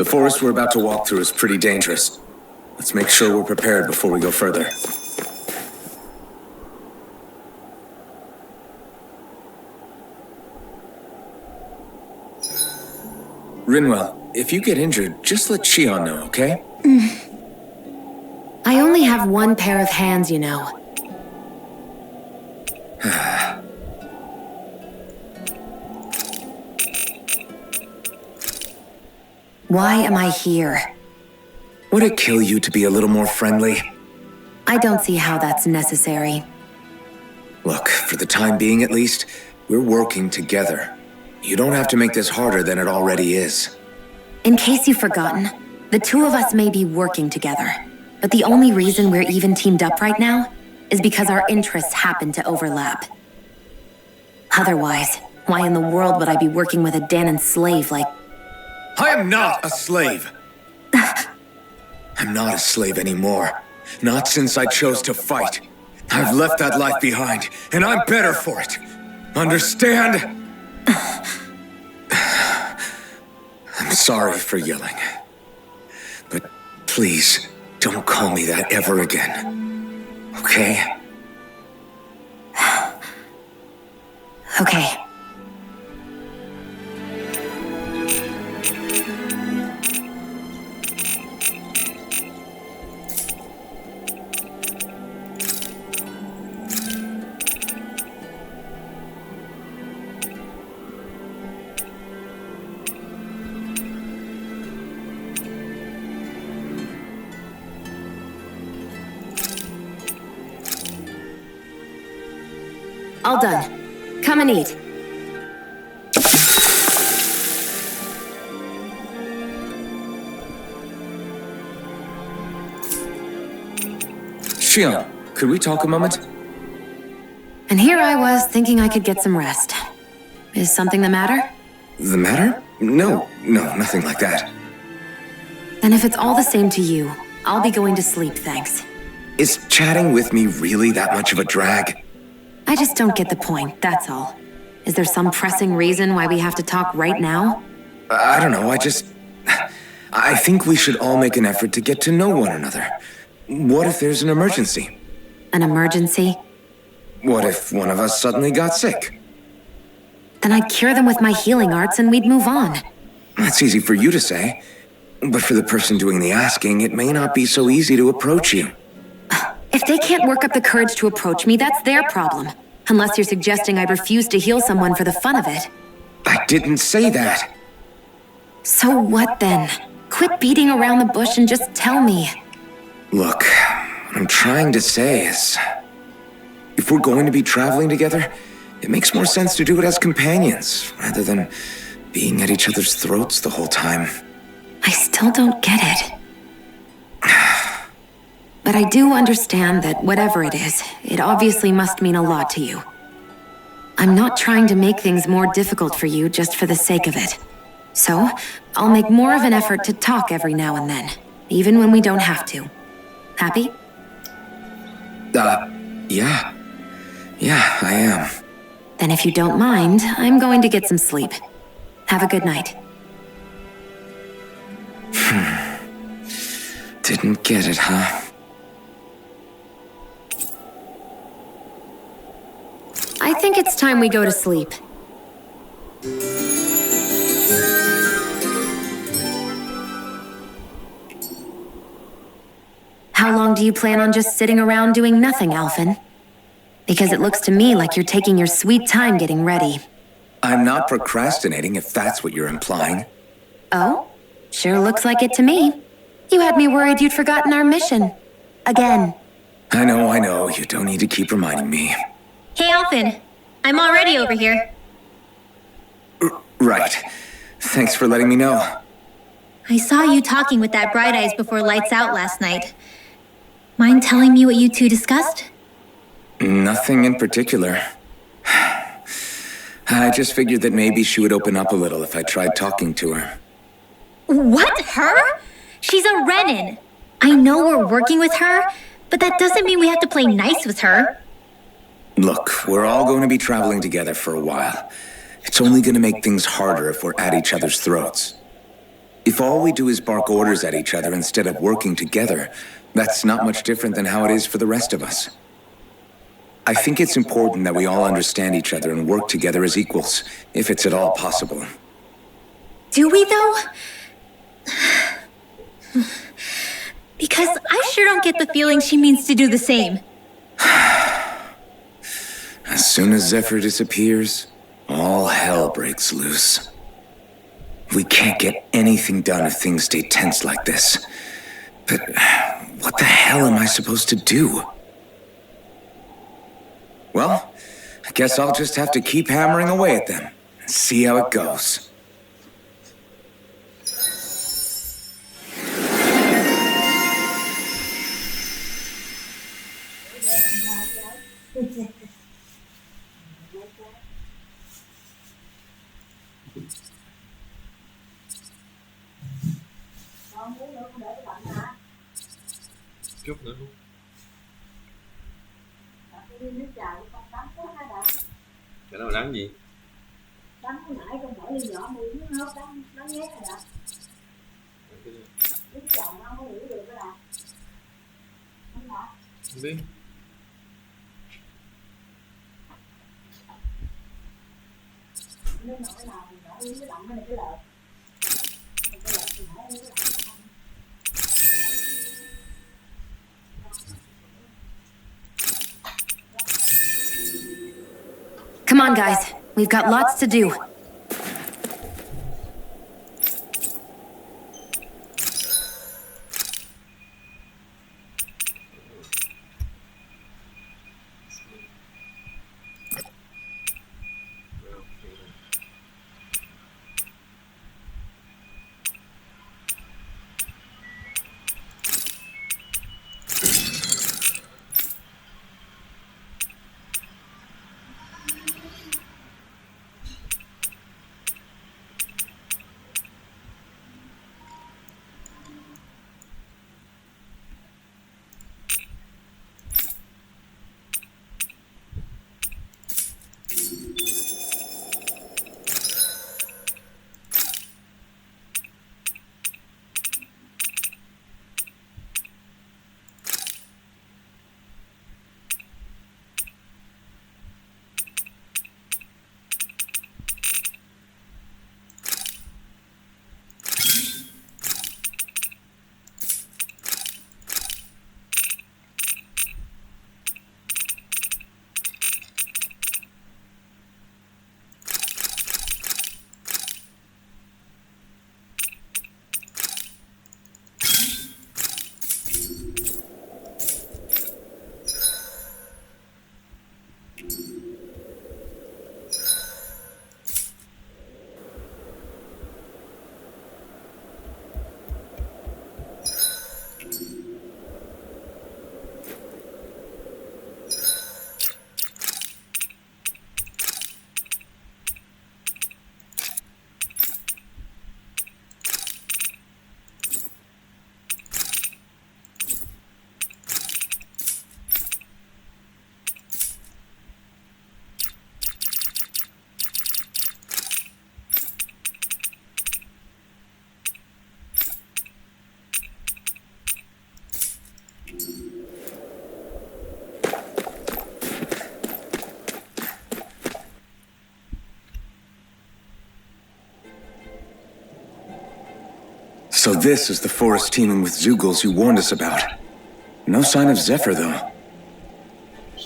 forest we're about to walk through is pretty dangerous. Let's make sure we're prepared before we go further. Rinwell, if you get injured, just let Shion know, okay? I only have one pair of hands, you know. Why am I here? Would it kill you to be a little more friendly? I don't see how that's necessary. Look, for the time being at least, we're working together. You don't have to make this harder than it already is. In case you've forgotten, the two of us may be working together, but the only reason we're even teamed up right now is because our interests happen to overlap. Otherwise, why in the world would I be working with a Danon slave like... I am not a slave! I'm not a slave anymore. Not since I chose to fight. I've left that life behind, and I'm better for it. Understand? I'm sorry for yelling. But please, don't call me that ever again. Okay? Okay. All done. Come and eat. Shion, could we talk a moment? And here I was thinking I could get some rest. Is something the matter? The matter? No, nothing like that. Then if it's all the same to you, I'll be going to sleep, thanks. Is chatting with me really that much of a drag? I just don't get the point, that's all. Is there some pressing reason why we have to talk right now? I don't know, I think we should all make an effort to get to know one another. What if there's an emergency? An emergency? What if one of us suddenly got sick? Then I'd cure them with my healing arts and we'd move on. That's easy for you to say. But for the person doing the asking, it may not be so easy to approach you. If they can't work up the courage to approach me, that's their problem. Unless you're suggesting I'd refuse to heal someone for the fun of it. I didn't say that. So what then? Quit beating around the bush and just tell me. Look, what I'm trying to say is... if we're going to be traveling together, it makes more sense to do it as companions, rather than being at each other's throats the whole time. I still don't get it. But I do understand that whatever it is, it obviously must mean a lot to you. I'm not trying to make things more difficult for you just for the sake of it. So, I'll make more of an effort to talk every now and then, even when we don't have to. Happy? Yeah. Yeah, I am. Then if you don't mind, I'm going to get some sleep. Have a good night. Didn't get it, huh? I think it's time we go to sleep. How long do you plan on just sitting around doing nothing, Alphen? Because it looks to me like you're taking your sweet time getting ready. I'm not procrastinating, if that's what you're implying. Oh? Sure looks like it to me. You had me worried you'd forgotten our mission. Again. I know. You don't need to keep reminding me. Hey, Alphen. I'm already over here. Right. Thanks for letting me know. I saw you talking with that Bright Eyes before lights out last night. Mind telling me what you two discussed? Nothing in particular. I just figured that maybe she would open up a little if I tried talking to her. What? Her? She's a Renin. I know we're working with her, but that doesn't mean we have to play nice with her. Look, we're all going to be traveling together for a while. It's only going to make things harder if we're at each other's throats. If all we do is bark orders at each other instead of working together, that's not much different than how it is for the rest of us. I think it's important that we all understand each other and work together as equals, if it's at all possible. Do we, though? Because I sure don't get the feeling she means to do the same. As soon as Zephyr disappears, all hell breaks loose. We can't get anything done if things stay tense like this. But what the hell am I supposed to do? Well, I guess I'll just have to keep hammering away at them and see how it goes. Chút nữa luôn. Cái đó là đánh gì? Đánh cái nãy con bỏ ly nhỏ mùi nó hớp đánh nhét rồi đó. Đứa chồng nó không hiểu được đó là. Không hả? Không biết. Nên nói là mình bỏ ly cái đậm này cái lợn. Cái lợn thì nãy cái lợn không. Come on, guys. We've got lots to do. So this is the forest teeming with Zeugles you warned us about. No sign of Zephyr, though.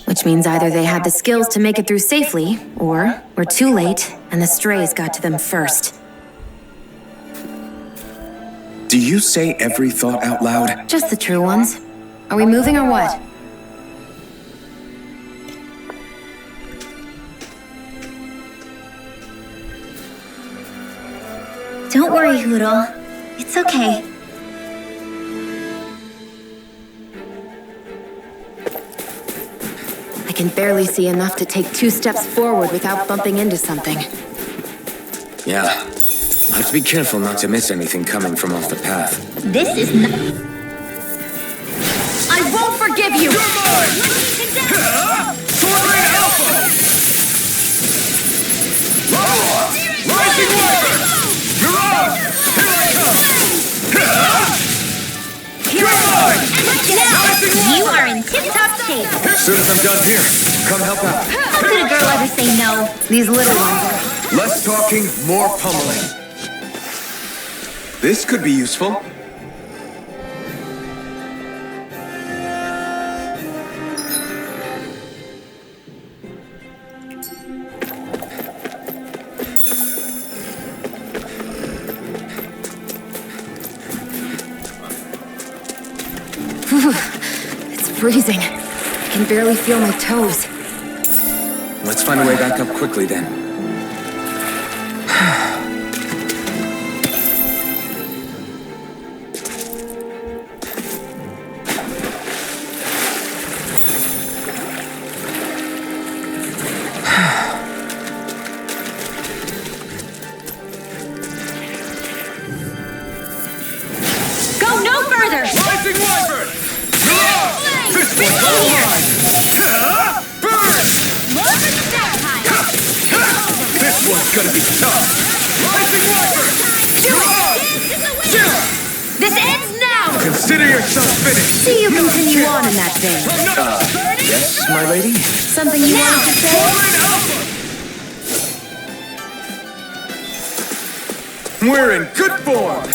Which means either they had the skills to make it through safely, or we're too late and the strays got to them first. Do you say every thought out loud? Just the true ones. Are we moving or what? Don't worry, Hoodle. It's okay. I can barely see enough to take 2 steps forward without bumping into something. Yeah. I'll have to be careful not to miss anything coming from off the path. This is not. I won't forgive you! Rising Wyvern! You're on! You are in tip-top shape. As soon as I'm done here, come help out. How could a girl ever say no? These little ones are... Less talking, more pummeling. This could be useful. It's freezing. I can barely feel my toes. Let's find a way back up quickly then. Go no further! Rising Wyvern! This one's all mine! Burn! This one's gonna be tough! Rising Wyvern! This ends now! Consider yourself finished! See you continue on in that vein. Yes, my lady? Something you wanted to say? We're in good form!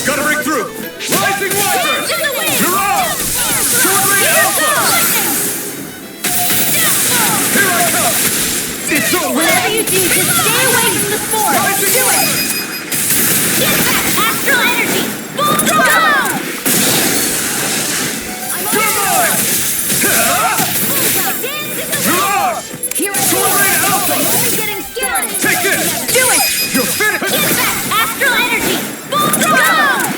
Gotta break through! Rising Wyvern! You're off! Soaring Alpha! Here I come! It's over! Whatever you do, just stay away from the spore! Rising Do it! Wyvern! Get back! Astral energy! Full throttle! You're mine! You're off! Here I Soaring Alpha! Only getting started! Take this! Do it! You're finished! Get back! Astral energy! Full throttle!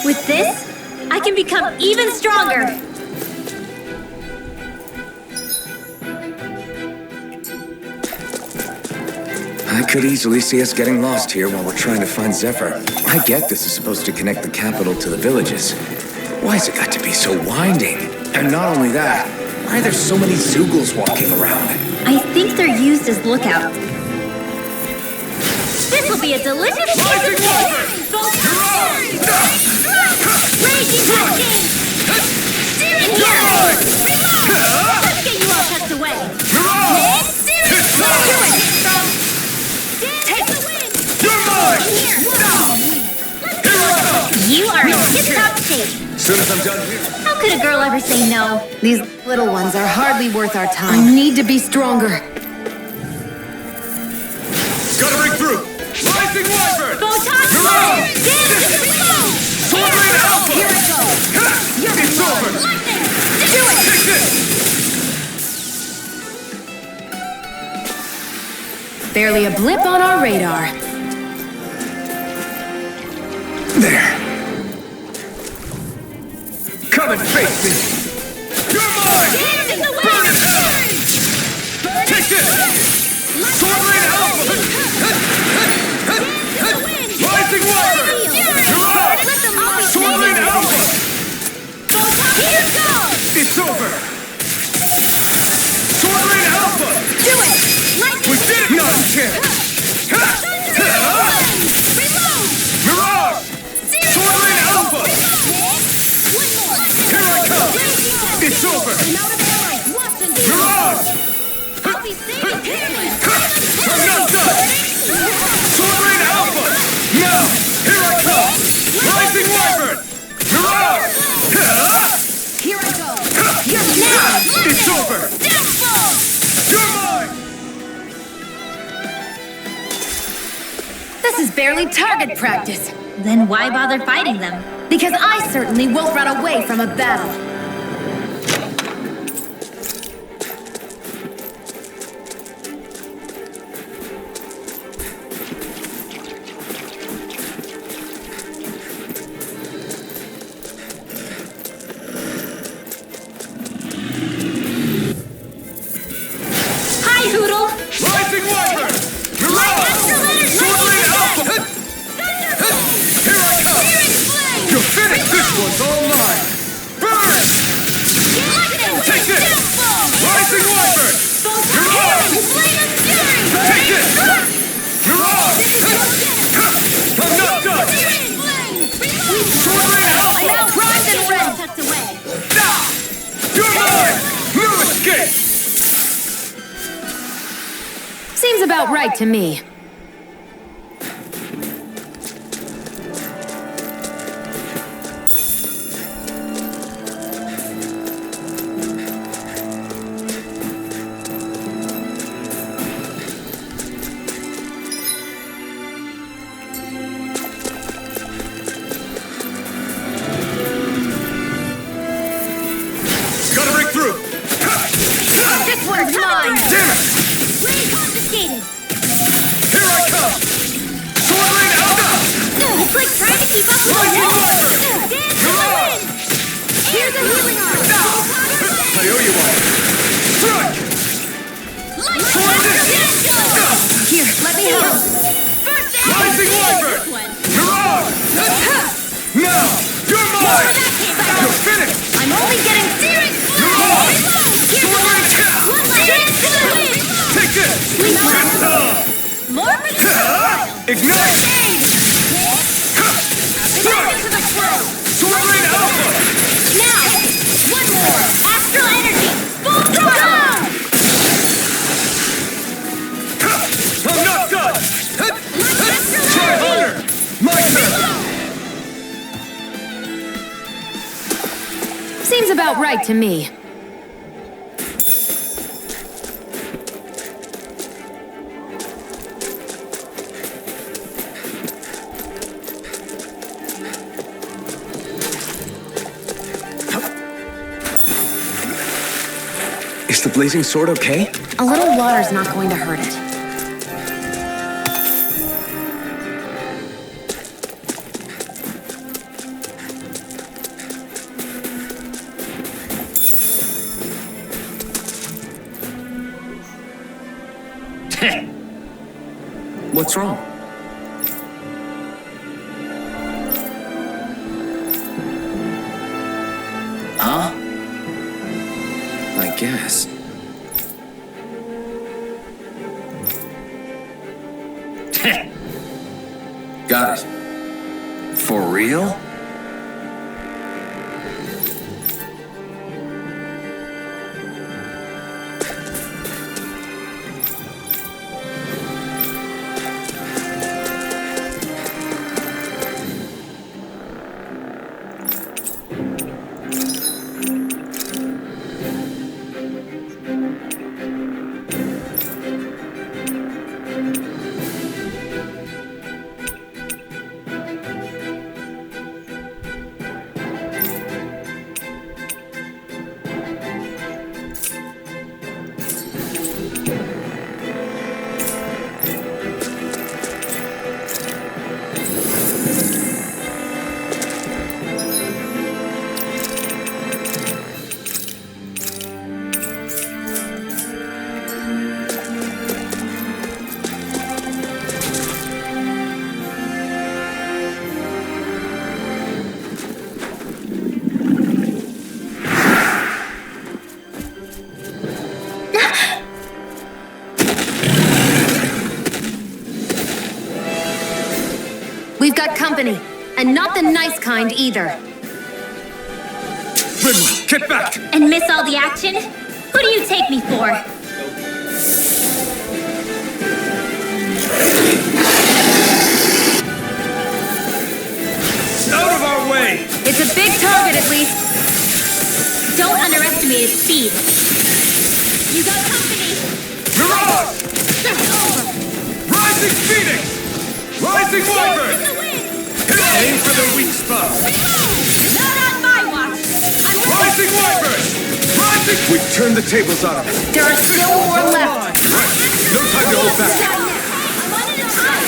With this, I can become even stronger! I could easily see us getting lost here while we're trying to find Zephyr. I get this is supposed to connect the capital to the villages. Why's it got to be so winding? And not only that, why are there so many Zoogles walking around? I think they're used as lookouts. This will be a delicious piece of cake! Raging hurricane! Steering here! Let's get you all tucked away! Do it! Take the wind! You're mine! Here! Here I come! You are in tip-top shape! As soon as I'm done here. How could a girl ever say no? These little ones are hardly worth our time. I need to be stronger. Gotta break through! Rising Wyvern! Photon flare! Reload! Soaring Alpha! Here I go! It's over! Lightning! Do it! Take this! Barely a blip on our radar. There. Come and face me! You're mine! Dance in the wind! Burn in hell! Take this! Soaring Alpha! Rising Wyvern! You're off! Soaring Alpha! Here goes! It's over! Soaring Alpha! Do it! Lightning! We did it! Not a chance! Reload! You're off! Soaring Alpha! One more! Here I come! It's over! You're off! I'll be saving Peterman! I'm not done! Soaring Alpha! Now! Here I come! Rising Wyvern! You're off! Here I go! Now! It's over! Downfall! You're mine! This is barely target practice. Then why bother fighting them? Because I certainly won't run away from a battle. Hi, Hoodle! Rising Wyvern! You're off! Soaring Alpha! Here I come! I'm out primed and ready. Tucked away. You're mine! No escape! Seems about right to me. Gotta break through! This one's mine. Damn it! Lane confiscated. Here I come! Sword lane out! It's like trying to keep up with the wall. Dance in the wind. Here's a healing arm. I owe you one! Strike! Here, let me help. First Rising Wyvern! Mirage! Now! You're mine! You're finished! I'm only getting serious. Take this! More for the style. Ignite! Back into the flow. Sword lane alpha! Now, one more. Astral energy. Full throttle. I'm not done! Try harder! My turn! Seems about right to me. Is the blazing sword okay? A little water's not going to hurt it. What's wrong? Huh? I guess. Got it. For real? We've got company, and not the nice kind either. Rinwell, get back! And miss all the action? Who do you take me for? Out of our way! It's a big target, at least. Don't underestimate its speed. You got company. Mirage! Rising Phoenix! Rising Wyvern! In the wind. Aim for the weak spot! Not on my watch. I'm Rising Wyvern! Rising... We've turned the tables on him. There are still more left. Right. No time to hold back. I'm on an attack.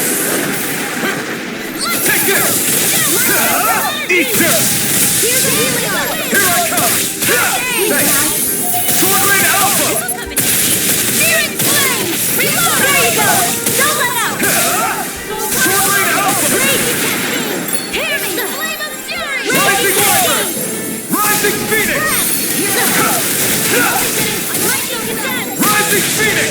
Take this! Eat this! Here's a healing arm. Here I come! Thanks! Sword lane alpha! Searing flame. Reload. There you go. Don't let out. Sword lane alpha! Raging cascade. Hear me. Flame of fury. Rising Wyvern! Rising Phoenix! I'm right to contend. Rising Phoenix!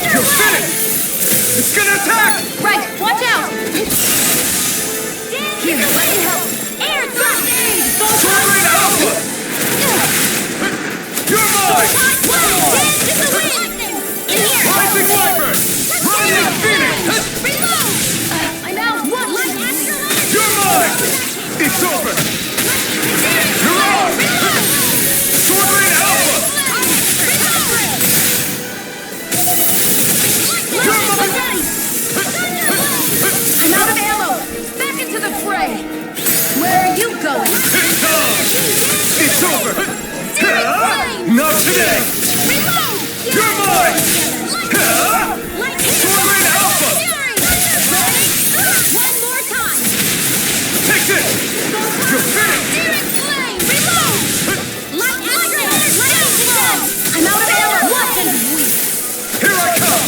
You're finished! It's gonna attack! Right, watch out! Dance Here, in the let me wind. help. It's over! You're on! Sword Rain Alpha! I'm out of ammo! Back into the fray! Where are you going? It's over! Not today! You're mine! Sword Rain Alpha! One more time! Take this! You're finished! I'm out of ammo! Here I come!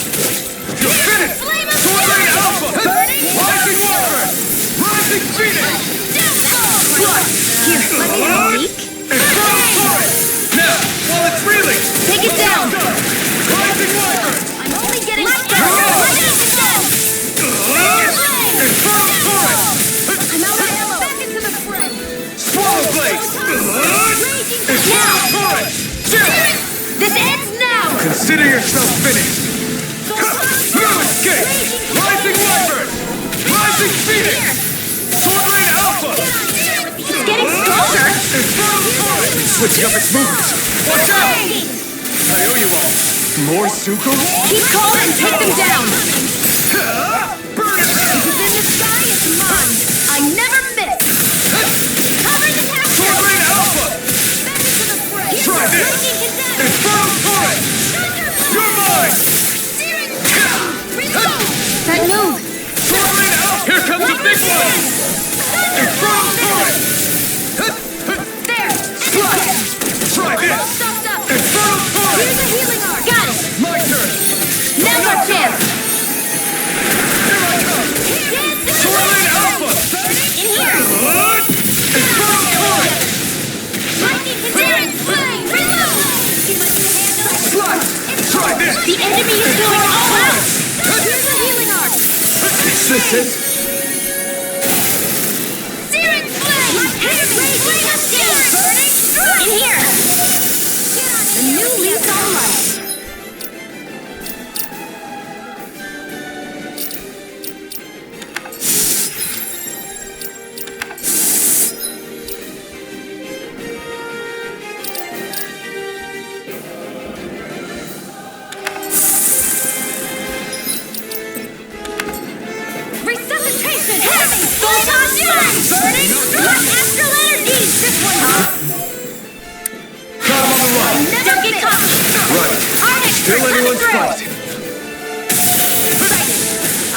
You're finished! Sword Rain Alpha! Rising Warfare! Rising Phoenix! Here, let me have a leak. Infernal Torrent! Now, while it's reeling! Take it down. Rising Warfare! I'm only getting started. Infernal Torrent! I'm out of ammo! Back into the fray! Swallow Blades! Infernal Torrent! This ends now. Consider yourself finished! No escape! Rising Warfare! Rising Phoenix! Sword Rain Alpha! It's getting stronger. Infernal Torrent! Switching up its movements! Watch out! I owe you all! More Suko? Keep calm and take them down! Burn it! If it's in the sky, it's mine! I never miss! Covering the capture! Sword Rain Alpha! Back into the fray! Try this! Infernal Torrent! You're mine! That move! Sword Rain Alpha! Here comes the big one! Infernal Torrent! There! Try All this! stopped up! Infernal Torrent! Here's a healing arc! Got it! My turn! Now's our chance! Here I come! Sword Rain Alpha! In here! Infernal Torrent! Lightning Daring Flame! Reload! Slide! Try this! The enemy is going all out. Here's a healing arc! Is this it? Daring Flame! Raging Cascade! In here! A new lease on life! Resuscitation! Photon Flame! Burning! Astral Energy! This one, huh? Got him on the run! Don't get caught! Right. Alright, Still coming anyone's through. fight.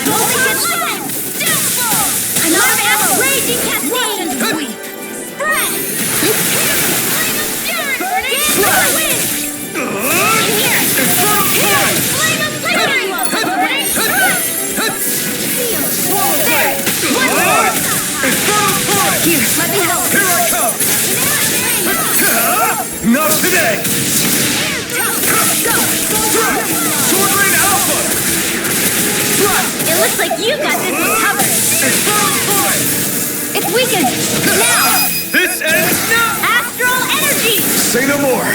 I'm only getting Downfall! I'm out of ammo! Raging Cascade! Spread! Flame of Fury! Burning! Wind! In here! Infernal Torrent! Flame of Fury! Burning! Seal! There! One more! Infernal Torrent! Here, let me help! Here I come! Not today! Go! Sword Rain Alpha! It looks like you got this one covered. Infernal Torrent! It's weakened! Now! This ends now! Astral Energy. Say no more!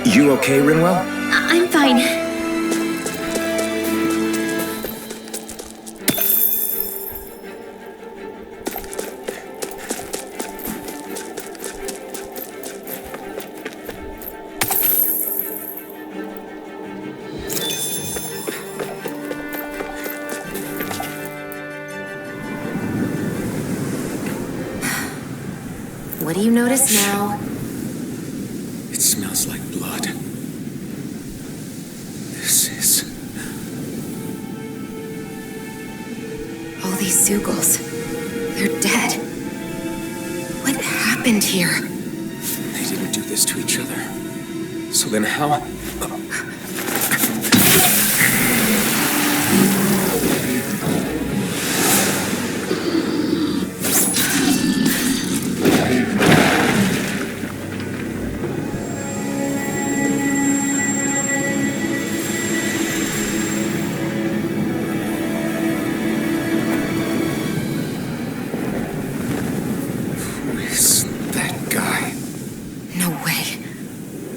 You okay, Rinwell? I'm fine. What do you notice now? It smells like blood. This is... All these Zugals. They're dead. What happened here? They didn't do this to each other. So then how...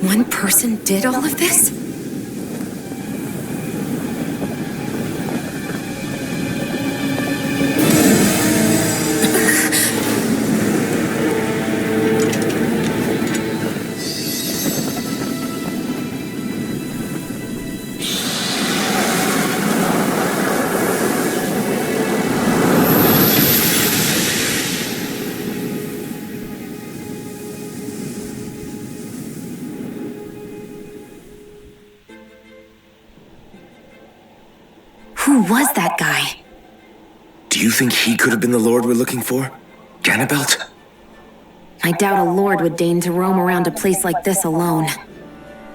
One person did all of this? Who was that guy? Do you think he could have been the Lord we're looking for? Ganabelt? I doubt a lord would deign to roam around a place like this alone.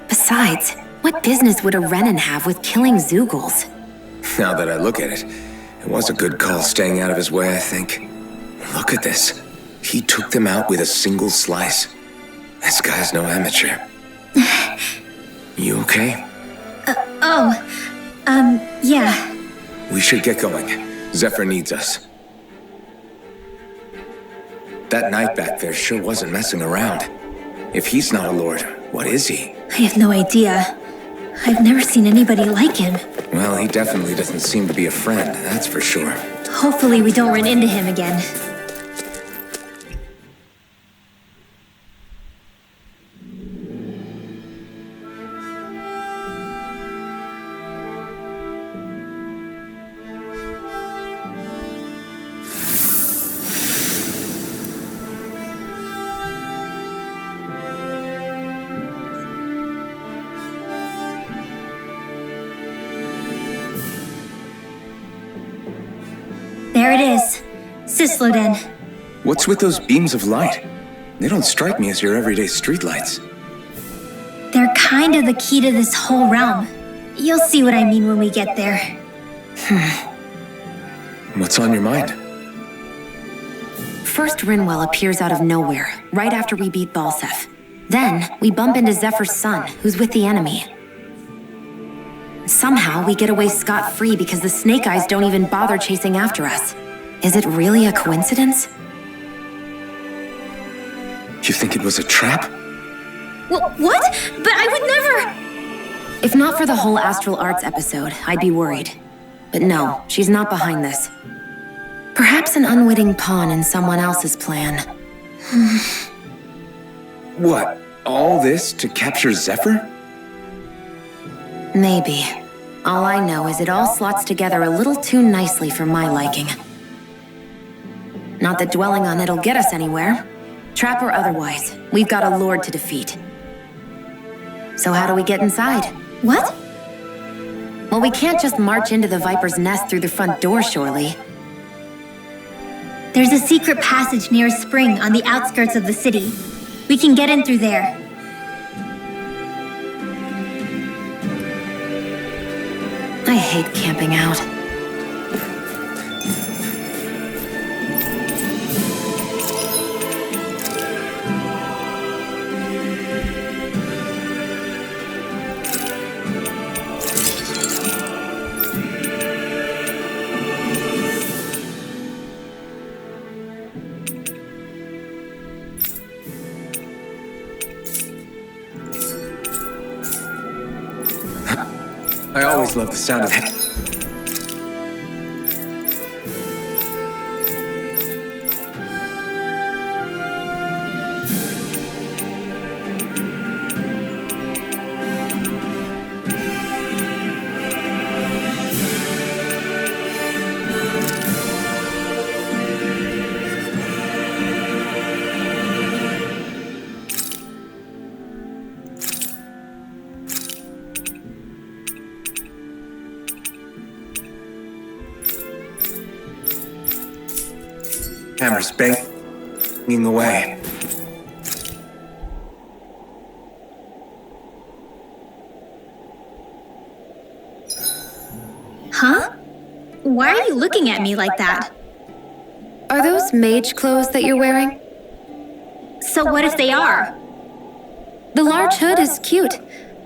Besides, what business would a Renin have with killing Zeugles? Now that I look at it, it was a good call staying out of his way, I think. Look at this. He took them out with a single slice. This guy's no amateur. You okay? Yeah. We should get going. Zephyr needs us. That knight back there sure wasn't messing around. If he's not a lord, what is he? I have no idea. I've never seen anybody like him. Well, he definitely doesn't seem to be a friend, that's for sure. Hopefully we don't run into him again. There it is. Sisloden. What's with those beams of light? They don't strike me as your everyday streetlights. They're kind of the key to this whole realm. You'll see what I mean when we get there. What's on your mind? First, Rinwell appears out of nowhere, right after we beat Balsef. Then, we bump into Zephyr's son, who's with the enemy. Somehow, we get away scot-free because the Snake Eyes don't even bother chasing after us. Is it really a coincidence? You think it was a trap? What? But I would never... If not for the whole Astral Arts episode, I'd be worried. But no, she's not behind this. Perhaps an unwitting pawn in someone else's plan. What? All this to capture Zephyr? Maybe. All I know is it all slots together a little too nicely for my liking. Not that dwelling on it'll get us anywhere. Trap or otherwise, we've got a lord to defeat. So how do we get inside? What? Well, we can't just march into the Viper's nest through the front door, surely. There's a secret passage near a spring on the outskirts of the city. We can get in through there. I hate camping out. I always love the sound of it. Hammer's banging away. Huh? Why are you looking at me like that? Are those mage clothes that you're wearing? So what if they are? The large hood is cute,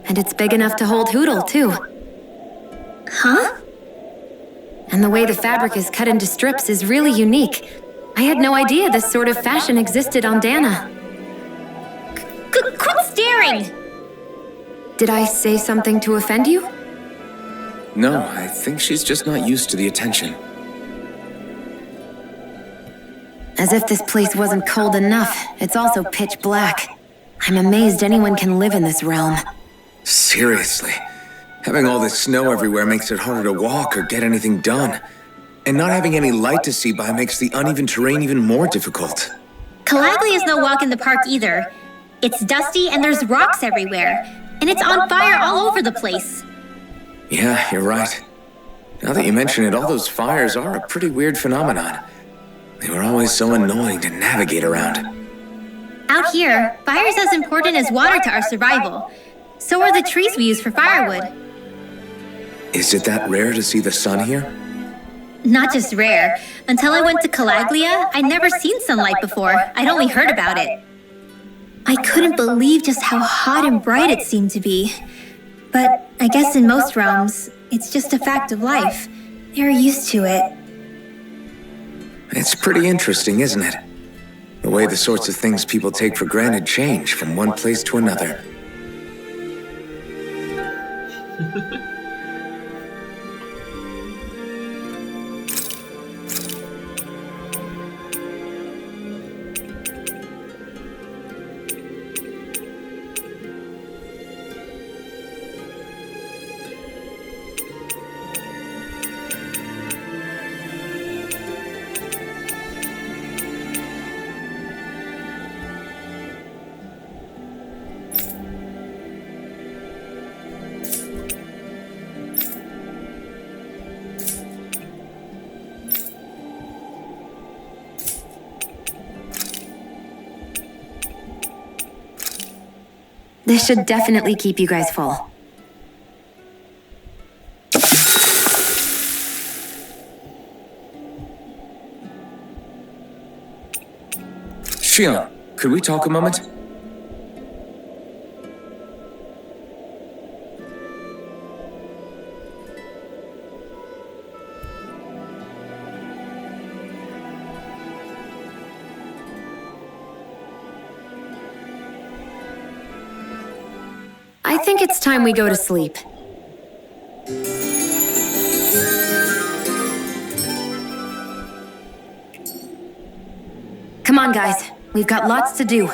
and it's big enough to hold Hootle, too. Huh? And the way the fabric is cut into strips is really unique. I had no idea this sort of fashion existed on Dana. Quit staring! Did I say something to offend you? No, I think she's just not used to the attention. As if this place wasn't cold enough, it's also pitch black. I'm amazed anyone can live in this realm. Seriously. Having all this snow everywhere makes it harder to walk or get anything done. And not having any light to see by makes the uneven terrain even more difficult. Calaglia is no walk in the park either. It's dusty and there's rocks everywhere. And it's on fire all over the place. Yeah, you're right. Now that you mention it, all those fires are a pretty weird phenomenon. They were always so annoying to navigate around. Out here, fire's as important as water to our survival. So are the trees we use for firewood. Is it that rare to see the sun here? Not just rare. Until I went to Calaglia, I'd never seen sunlight before. I'd only heard about it. I couldn't believe just how hot and bright it seemed to be. But I guess in most realms, it's just a fact of life. They're used to it. It's pretty interesting, isn't it? The way the sorts of things people take for granted change from one place to another. This should definitely keep you guys full. Shion, could we talk a moment? I think it's time we go to sleep. Come on, guys. We've got lots to do.